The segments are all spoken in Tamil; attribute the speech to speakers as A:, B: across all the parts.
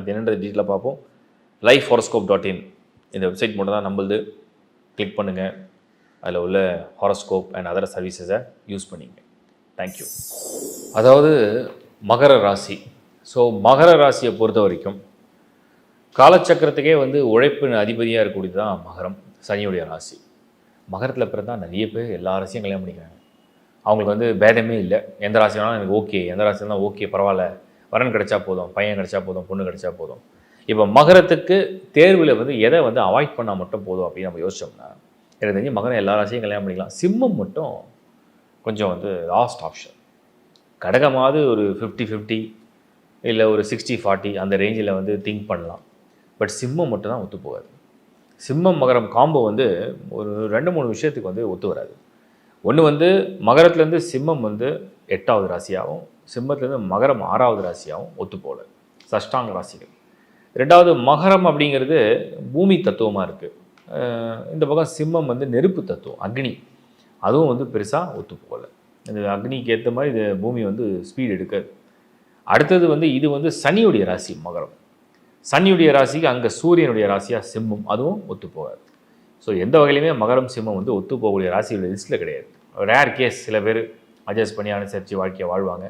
A: அது என்னென்றது டீட்டெயிலாக பார்ப்போம். lifehoroscope.in இந்த வெப்சைட் மட்டும் தான் நம்மளுது. கிளிக் பண்ணுங்கள், அதில் உள்ள ஹாரோஸ்கோப் அண்ட் அதர் சர்வீசஸை யூஸ் பண்ணிங்க. தேங்க்யூ. அதாவது மகர ராசி. ஸோ மகர ராசியை பொறுத்த வரைக்கும் காலச்சக்கரத்துக்கே உழைப்பின் அதிபதியாக இருக்கக்கூடியது தான் மகரம், சனியுடைய ராசி. மகரத்தில் பிறந்தால் நிறைய பேர் எல்லா ராசியும் கல்யாணம் பண்ணிக்கிறாங்க. அவங்களுக்கு பேதமே இல்லை. எந்த ராசி வேணாலும் எனக்கு ஓகே, எந்த ராசி இருந்தால் ஓகே, பரவாயில்ல, வரன் கிடைச்சா போதும், பையன் கிடைச்சா போதும், பொண்ணு கிடைச்சா போதும். இப்போ மகரத்துக்கு தேர்வில் எதை அவாய்ட் பண்ணால் மட்டும் போதும் அப்படின்னு நம்ம யோசிச்சோம்னா, எனக்கு தெரிஞ்சு மகரம் எல்லா ராசியும் கல்யாணம் பண்ணிக்கலாம். சிம்மம் மட்டும் கொஞ்சம் லாஸ்ட் ஆப்ஷன். கடகமாவது ஒரு 50-50 இல்லை ஒரு 60-40 அந்த ரேஞ்சில் திங்க் பண்ணலாம். பட் சிம்மம் மட்டும் தான் ஒத்து போகாது. சிம்மம் மகரம் காம்போ ஒரு 2-3 விஷயத்துக்கு ஒத்து வராது. ஒன்று மகரத்துலேருந்து சிம்மம் 8வது ராசியாகவும், சிம்மத்துலேருந்து மகரம் 6வது ராசியாகவும் ஒத்து போகல, சஷ்டாங்க ராசிகள். 2வது மகரம் அப்படிங்கிறது பூமி தத்துவமாக இருக்குது. இந்த பக்கம் சிம்மம் நெருப்பு தத்துவம், அக்னி. அதுவும் பெருசாக ஒத்து போகல. இந்த அக்னிக்கு ஏற்ற மாதிரி இது பூமி ஸ்பீடு எடுக்காது. அடுத்தது இது சனியுடைய ராசி மகரம். சனியுடைய ராசிக்கு அங்கே சூரியனுடைய ராசியாக சிம்மம், அதுவும் ஒத்து போகாது. ஸோ எந்த வகையிலுமே மகரம் சிம்மம் ஒத்து போகக்கூடிய ராசிகளுடைய லிஸ்ட்டில் கிடையாது. ரேர் கேஸ் சில பேர் அட்ஜஸ்ட் பண்ணி அனுசரித்து வாழ்க்கையை வாழ்வாங்க.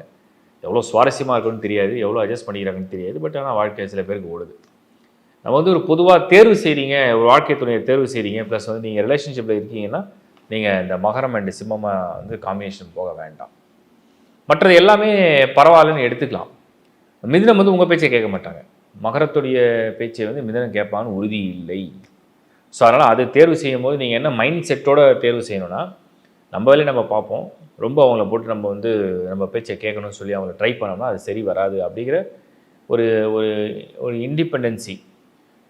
A: எவ்வளோ சுவாரஸ்யமாக இருக்குன்னு தெரியாது, எவ்வளோ அட்ஜஸ்ட் பண்ணிக்கிறாங்கன்னு தெரியாது. பட் ஆனால் வாழ்க்கை சில பேருக்கு ஓடுது. நம்ம ஒரு பொதுவாக தேர்வு செய்கிறீங்க, ஒரு வாழ்க்கை துணையை தேர்வு செய்கிறீங்க, ப்ளஸ் நீங்கள் ரிலேஷன்ஷிப்பில் இருக்கீங்கன்னா நீங்கள் இந்த மகரம் அண்ட் சிம்மமாக காம்பினேஷன் போக வேண்டாம். மற்றது எல்லாமே பரவாயில்லன்னு எடுத்துக்கலாம். மிதுனம் உங்கள் பேச்சை கேட்க மாட்டாங்க. மகரத்துடைய பேச்சை மிதுனம் கேட்பான்னு உறுதி இல்லை. ஸோ அதனால் அது தேர்வு செய்யும் போது நீங்கள் என்ன மைண்ட் செட்டோடு தேர்வு செய்யணும்னா, நம்ம வேலையை நம்ம பார்ப்போம், ரொம்ப அவங்கள போட்டு நம்ம நம்ம பேச்சை கேட்கணும்னு சொல்லி அவங்கள ட்ரை பண்ணோம்னா அது சரி வராது. அப்படிங்கிற ஒரு ஒரு ஒரு இண்டிபெண்டன்சி,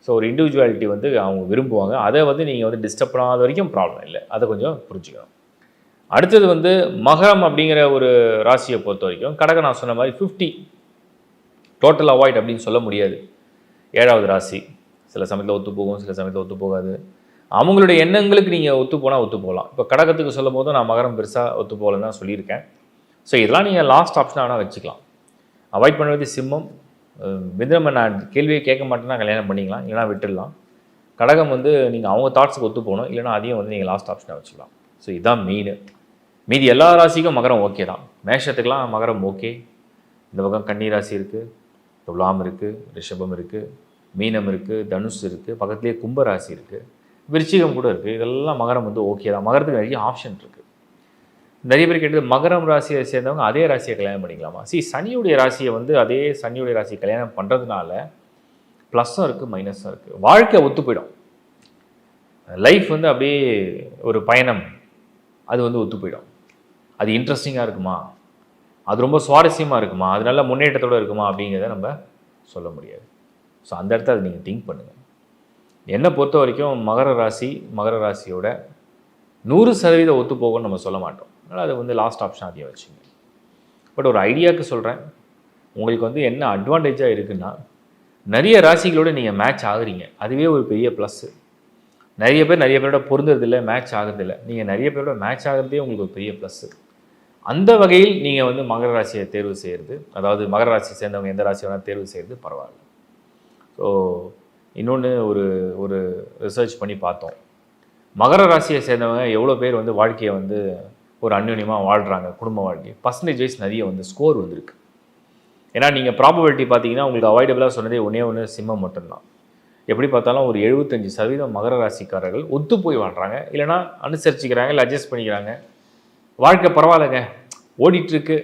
A: ஸோ ஒரு இண்டிவிஜுவாலிட்டி அவங்க விரும்புவாங்க. அதை நீங்கள் டிஸ்டர்ப் பண்ணாத வரைக்கும் ப்ராப்ளம் இல்லை. அதை கொஞ்சம் புரிஞ்சுக்கணும். அடுத்தது மகரம் அப்படிங்கிற ஒரு ராசியை பொறுத்த வரைக்கும் கடக நான் சொன்ன மாதிரி 50 டோட்டல் அவாய்ட் அப்படின்னு சொல்ல முடியாது. 7வது ராசி சில சமயத்தில் ஒத்து போகும், சில சமயத்தில் ஒத்து போகாது. அவங்களுடைய எண்ணங்களுக்கு நீங்கள் ஒத்து போனால் ஒத்து போகலாம். இப்போ கடகத்துக்கு சொல்லும் போது நான் மகரம் பெருசாக ஒத்து போகலன்னு தான் சொல்லியிருக்கேன். ஸோ இதெல்லாம் நீங்கள் லாஸ்ட் ஆப்ஷனாக வேணால் வச்சுக்கலாம். அவாய்ட் பண்ணுறது சிம்மம். மிதுனம் நான் கேள்வியை கேட்க மாட்டேன்னா கல்யாணம் பண்ணிக்கலாம், இல்லைனா விட்டுடலாம். கடகம் நீங்கள் அவங்க தாட்ஸுக்கு ஒத்து போகணும், இல்லைனா அதையும் நீங்கள் லாஸ்ட் ஆப்ஷனாக வச்சுக்கலாம். ஸோ இதுதான் மெயின். மீதி எல்லா ராசிக்கும் மகரம் ஓகே தான். மேஷத்துக்கெலாம் மகரம் ஓகே. இந்த பக்கம் கன்னி ராசி இருக்குது, துலாம் இருக்குது, ரிஷபம் இருக்குது, மீனம் இருக்குது, தனுஷ் இருக்குது, பக்கத்துலேயே கும்பராசி இருக்குது, விருச்சிகம் கூட இருக்குது. இதெல்லாம் மகரம் ஓகே தான். மகரத்துக்கு நிறைய ஆப்ஷன் இருக்குது. நிறைய பேர் கேட்டது மகரம் ராசியை சேர்ந்தவங்க அதே ராசியை கல்யாணம் பண்ணிக்கலாமா? சனியுடைய ராசியை அதே சனியுடைய ராசியை கல்யாணம் பண்ணுறதுனால ப்ளஸ்ஸும் இருக்குது, மைனஸும் இருக்குது. வாழ்க்கை ஒத்து போயிடும். லைஃப் அப்படியே ஒரு பயணம், அது ஒத்து போயிடும். அது இன்ட்ரெஸ்டிங்காக இருக்குமா, அது ரொம்ப சுவாரஸ்யமாக இருக்குமா, அது நல்ல முன்னேற்றத்தோடு இருக்குமா அப்படிங்கிறத நம்ம சொல்ல முடியாது. ஸோ அந்த இடத்த அதை நீங்கள் திங்க் பண்ணுங்கள். என்னை பொறுத்த வரைக்கும் மகர ராசியோட 100% ஒத்து போகும்னு நம்ம சொல்ல மாட்டோம். அதனால் அது லாஸ்ட் ஆப்ஷன் அதையும் வச்சுங்க. பட் ஒரு ஐடியாவுக்கு சொல்கிறேன், உங்களுக்கு என்ன அட்வான்டேஜாக இருக்குன்னா, நிறைய ராசிகளோடு நீங்கள் மேட்ச் ஆகுறீங்க, அதுவே ஒரு பெரிய ப்ளஸ்ஸு. நிறைய பேரோட பொருந்ததில்லை, மேட்ச் ஆகுறதில்லை. நீங்கள் நிறைய பேரோட மேட்ச் ஆகிறதே உங்களுக்கு ஒரு பெரிய ப்ளஸ்ஸு. அந்த வகையில் நீங்கள் மகர ராசியை தேர்வு செய்கிறது, அதாவது மகர ராசியை சேர்ந்தவங்க எந்த ராசி வேணால் தேர்வு செய்கிறது பரவாயில்ல. ஸோ இன்னொன்று ஒரு ரிசர்ச் பண்ணி பார்த்தோம். மகர ராசியை சேர்ந்தவங்க எவ்வளோ பேர் வாழ்க்கையை ஒரு அந்யோன்யமாக வாழ்கிறாங்க, குடும்ப வாழ்க்கை, பர்சன்டேஜ் வைஸ் நிறைய ஸ்கோர் வந்திருக்கு. ஏன்னா நீங்கள் ப்ராபபிலிட்டி பார்த்தீங்கன்னா உங்களுக்கு அவாய்டபுளாக சொன்னதே ஒன்று சிம்மம் மட்டும்தான். எப்படி பார்த்தாலும் ஒரு 75% மகர ராசிக்காரர்கள் ஒத்து போய் வாழ்கிறாங்க, இல்லைனா அனுசரிச்சிக்கிறாங்க, இல்லை அட்ஜஸ்ட் பண்ணிக்கிறாங்க. வாழ்க்கை பரவாயில்லைங்க, ஓடிட்டுருக்கு,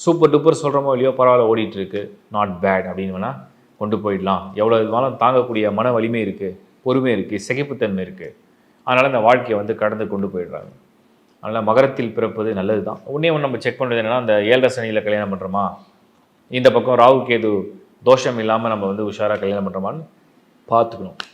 A: சூப்பர் டூப்பர் சொல்கிறோமோ இல்லையோ, பரவாயில்ல ஓடிட்டுருக்கு, நாட் பேட் அப்படின்னு வேணால் கொண்டு போயிடலாம். எவ்வளோ விதமாலும் தாங்கக்கூடிய மன வலிமை இருக்குது, பொறுமை இருக்குது, சகிப்புத்தன்மை இருக்குது. அதனால் இந்த வாழ்க்கையை கடந்து கொண்டு போயிடுறாங்க. அதனால் மகரத்தில் பிறப்பது நல்லது தான். ஒன்று நம்ம செக் பண்ணுறது என்னென்னா, அந்த 7 சனியில் கல்யாணம் பண்ணுறோமா, இந்த பக்கம் ராகு கேது தோஷம் இல்லாமல் நம்ம உஷாராக கல்யாணம் பண்ணுறோமான்னு பார்த்துக்கணும்.